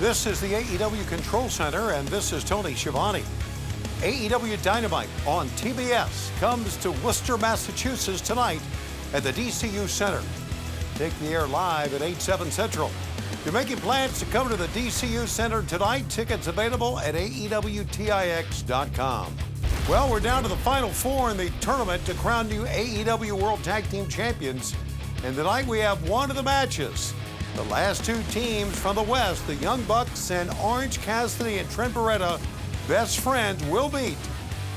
This is the AEW Control Center, and this is Tony Schiavone. AEW Dynamite on TBS comes to Worcester, Massachusetts tonight at the DCU Center. Take the air live at 8/7 Central. If you're making plans to come to the DCU Center tonight, tickets available at AEWTIX.com. Well, we're down to the Final Four in the tournament to crown new AEW World Tag Team Champions. And tonight we have one of the matches. The last two teams from the West, the Young Bucks and Orange Cassidy and Trent Beretta, best friends, will meet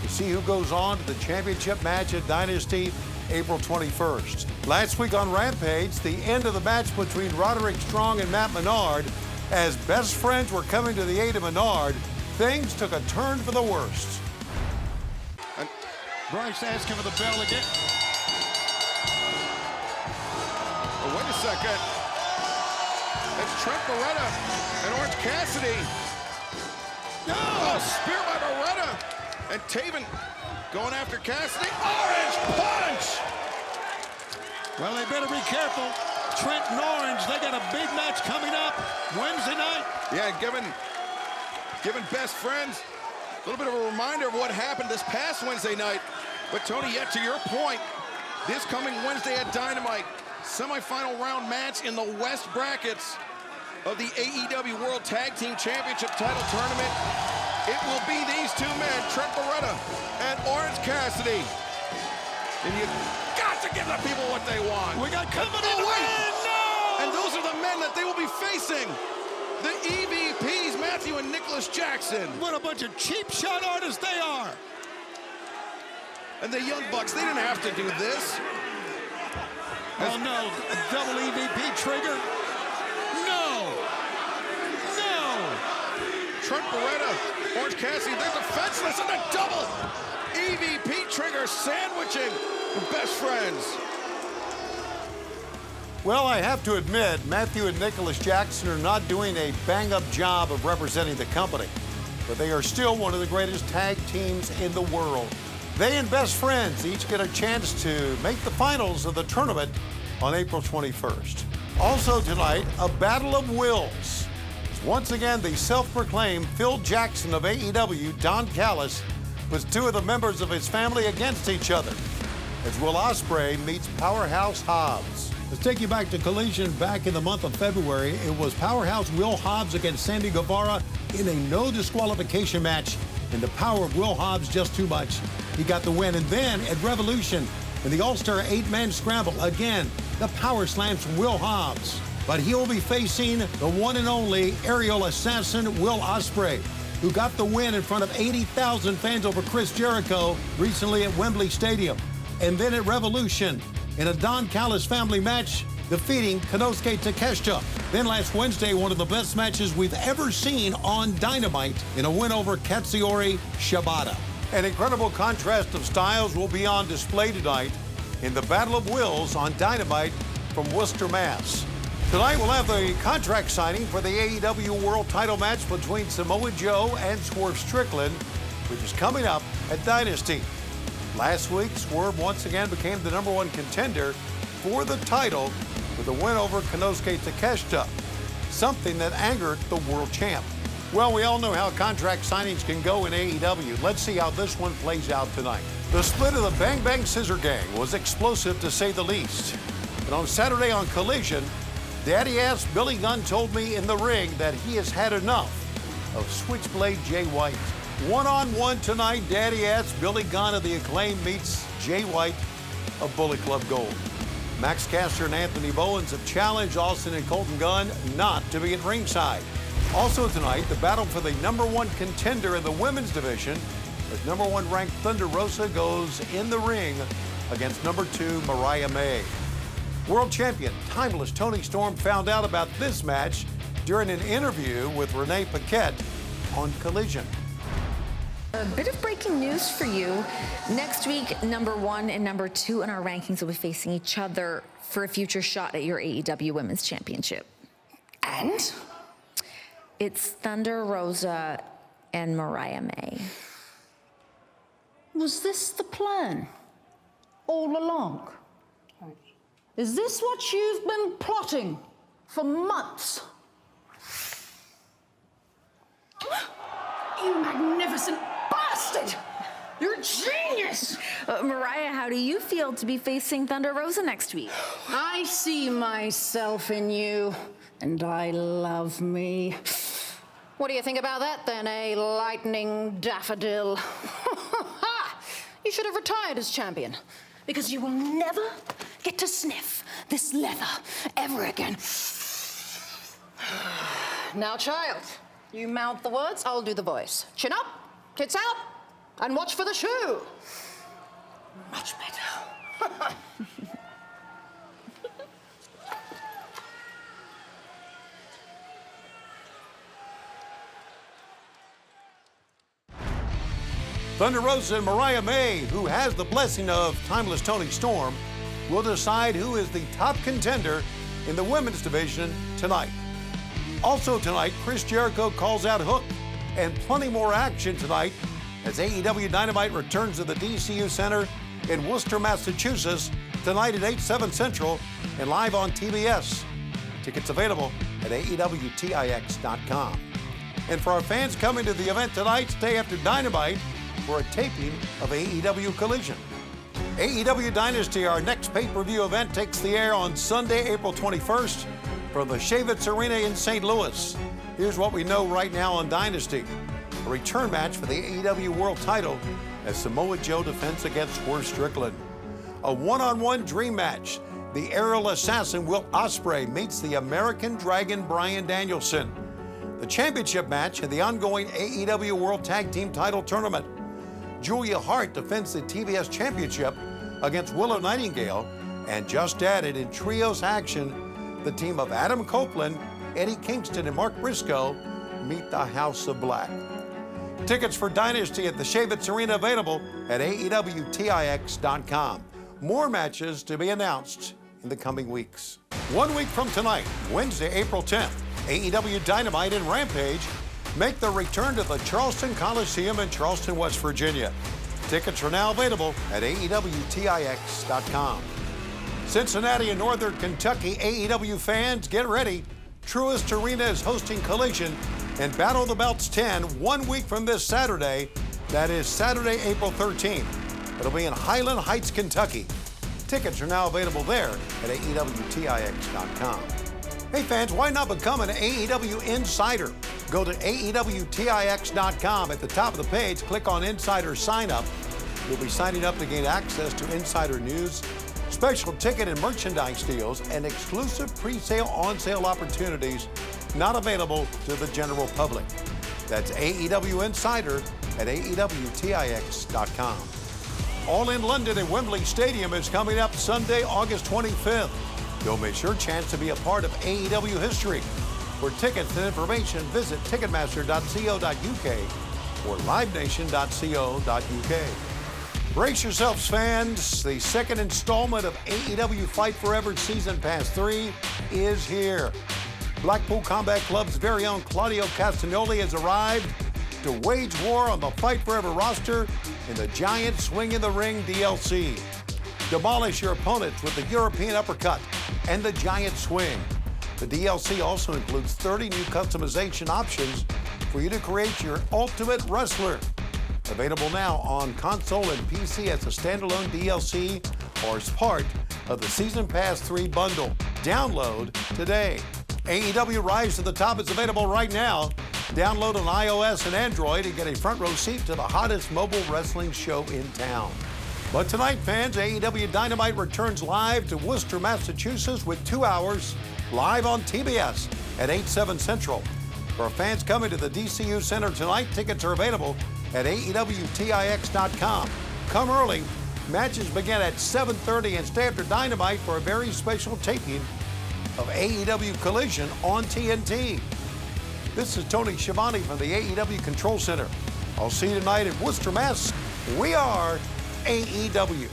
to see who goes on to the championship match at Dynasty April 21st. Last week on Rampage, the end of the match between Roderick Strong and Matt Menard. As best friends were coming to the aid of Menard, things took a turn for the worst. And Bryce asking for the bell again. Oh, wait a second. It's Trent Beretta and Orange Cassidy. No! Oh, spear by Beretta. And Taven going after Cassidy. Orange punch! Well, they better be careful. Trent and Orange, they got a big match coming up Wednesday night. Yeah, given best friends, a little bit of a reminder of what happened this past Wednesday night. But Tony, yet to your point, this coming Wednesday at Dynamite, semifinal round match in the West brackets of the AEW World Tag Team Championship title tournament. It will be these two men, Trent Beretta and Orange Cassidy. And you got to give the people what they want. We got coming in the win, no! And those are the men that they will be facing. The EVPs, Matthew and Nicholas Jackson. What a bunch of cheap shot artists they are. And the Young Bucks, they didn't have to do this. Oh no, a double EVP trigger. No. Trent Beretta, Orange Cassidy, they're defenseless, and a double EVP trigger sandwiching the best friends. Well, I have to admit, Matthew and Nicholas Jackson are not doing a bang-up job of representing the company, but they are still one of the greatest tag teams in the world. They and best friends each get a chance to make the finals of the tournament on April 21st. Also tonight, a battle of wills. Once again, the self-proclaimed Phil Jackson of AEW, Don Callis, puts two of the members of his family against each other as Will Osprey meets Powerhouse Hobs. Let's take you back to Collision back in the month of February. It was Powerhouse Will Hobbs against Sammy Guevara in a no disqualification match, and the power of Will Hobbs just too much. He got the win. And then at Revolution, in the All-Star 8-man scramble, again, the power slams from Will Hobbs. But he will be facing the one and only aerial assassin, Will Osprey, who got the win in front of 80,000 fans over Chris Jericho recently at Wembley Stadium. And then at Revolution, in a Don Callis family match, defeating Konosuke Takeshita. Then last Wednesday, one of the best matches we've ever seen on Dynamite in a win over Katsuyori Shibata. An incredible contrast of styles will be on display tonight in the Battle of Wills on Dynamite from Worcester, Mass. Tonight we'll have the contract signing for the AEW World Title match between Samoa Joe and Swerve Strickland, which is coming up at Dynasty. Last week, Swerve once again became the #1 contender for the title with a win over Konosuke Takeshita, something that angered the world champ. Well, we all know how contract signings can go in AEW. Let's see how this one plays out tonight. The split of the Bang Bang Scissor Gang was explosive to say the least. And on Saturday on Collision, Daddy-ass Billy Gunn told me in the ring that he has had enough of Switchblade Jay White. One-on-one tonight, Daddy-ass Billy Gunn of the Acclaim meets Jay White of Bullet Club Gold. Max Caster and Anthony Bowens have challenged Austin and Colton Gunn not to be at ringside. Also tonight, the battle for the #1 contender in the women's division as #1 ranked Thunder Rosa goes in the ring against #2 Mariah May. World champion, timeless Tony Storm found out about this match during an interview with Renee Paquette on Collision. A bit of breaking news for you. Next week, #1 and #2 in our rankings will be facing each other for a future shot at your AEW Women's Championship. And? It's Thunder Rosa and Mariah May. Was this the plan all along? Is this what you've been plotting for months? You magnificent bastard! You're a genius! Mariah, how do you feel to be facing Thunder Rosa next week? I see myself in you, and I love me. What do you think about that, then, eh, lightning daffodil? You should have retired as champion, because you will never get to sniff this leather ever again. Now, child, you mouth the words, I'll do the voice. Chin up, tits out, and watch for the shoe. Much better. Thunder Rosa and Mariah May, who has the blessing of timeless Toni Storm, will decide who is the top contender in the women's division tonight. Also tonight, Chris Jericho calls out Hook, and plenty more action tonight as AEW Dynamite returns to the DCU Center in Worcester, Massachusetts, tonight at 8/7 Central and live on TBS. Tickets available at AEWTIX.com. And for our fans coming to the event tonight, stay after Dynamite for a taping of AEW Collision. AEW Dynasty, our next pay-per-view event, takes the air on Sunday, April 21st from the Shavitz Arena in St. Louis. Here's what we know right now on Dynasty. A return match for the AEW World title as Samoa Joe defends against Swerve Strickland. A one-on-one dream match. The aerial assassin Will Osprey meets the American Dragon Bryan Danielson. The championship match in the ongoing AEW World Tag Team Title Tournament. Julia Hart defends the TBS Championship against Willow Nightingale, and just added in trios action, the team of Adam Copeland, Eddie Kingston, and Mark Briscoe meet the House of Black. Tickets for Dynasty at the Shavitz Arena available at AEWTIX.com. More matches to be announced in the coming weeks. 1 week from tonight, Wednesday, April 10th, AEW Dynamite and Rampage make their return to the Charleston Coliseum in Charleston, West Virginia. Tickets are now available at AEWTIX.com. Cincinnati and Northern Kentucky AEW fans, get ready. Truist Arena is hosting Collision and Battle of the Belts 10 1 week from this Saturday. That is Saturday, April 13th. It'll be in Highland Heights, Kentucky. Tickets are now available there at AEWTIX.com. Hey fans, why not become an AEW Insider? Go to AEWTIX.com. At the top of the page, click on Insider Sign Up. You'll be signing up to gain access to insider news, special ticket and merchandise deals, and exclusive pre-sale, on-sale opportunities not available to the general public. That's AEW Insider at AEWTIX.com. All in London at Wembley Stadium is coming up Sunday, August 25th. Don't miss your chance to be a part of AEW history. For tickets and information, visit ticketmaster.co.uk or livenation.co.uk. Brace yourselves, fans. The second installment of AEW Fight Forever Season Pass 3 is here. Blackpool Combat Club's very own Claudio Castagnoli has arrived to wage war on the Fight Forever roster in the Giant Swing in the Ring DLC. Demolish your opponents with the European Uppercut and the Giant Swing. The DLC also includes 30 new customization options for you to create your Ultimate Wrestler. Available now on console and PC as a standalone DLC or as part of the Season Pass 3 bundle. Download today. AEW Rise to the Top is available right now. Download on iOS and Android and get a front row seat to the hottest mobile wrestling show in town. But tonight, fans, AEW Dynamite returns live to Worcester, Massachusetts with 2 hours live on TBS at 8/7 Central. For fans coming to the DCU Center tonight, tickets are available at AEWTIX.com. Come early. Matches begin at 7:30 and stay after Dynamite for a very special taping of AEW Collision on TNT. This is Tony Schiavone from the AEW Control Center. I'll see you tonight in Worcester, Mass. We are AEW.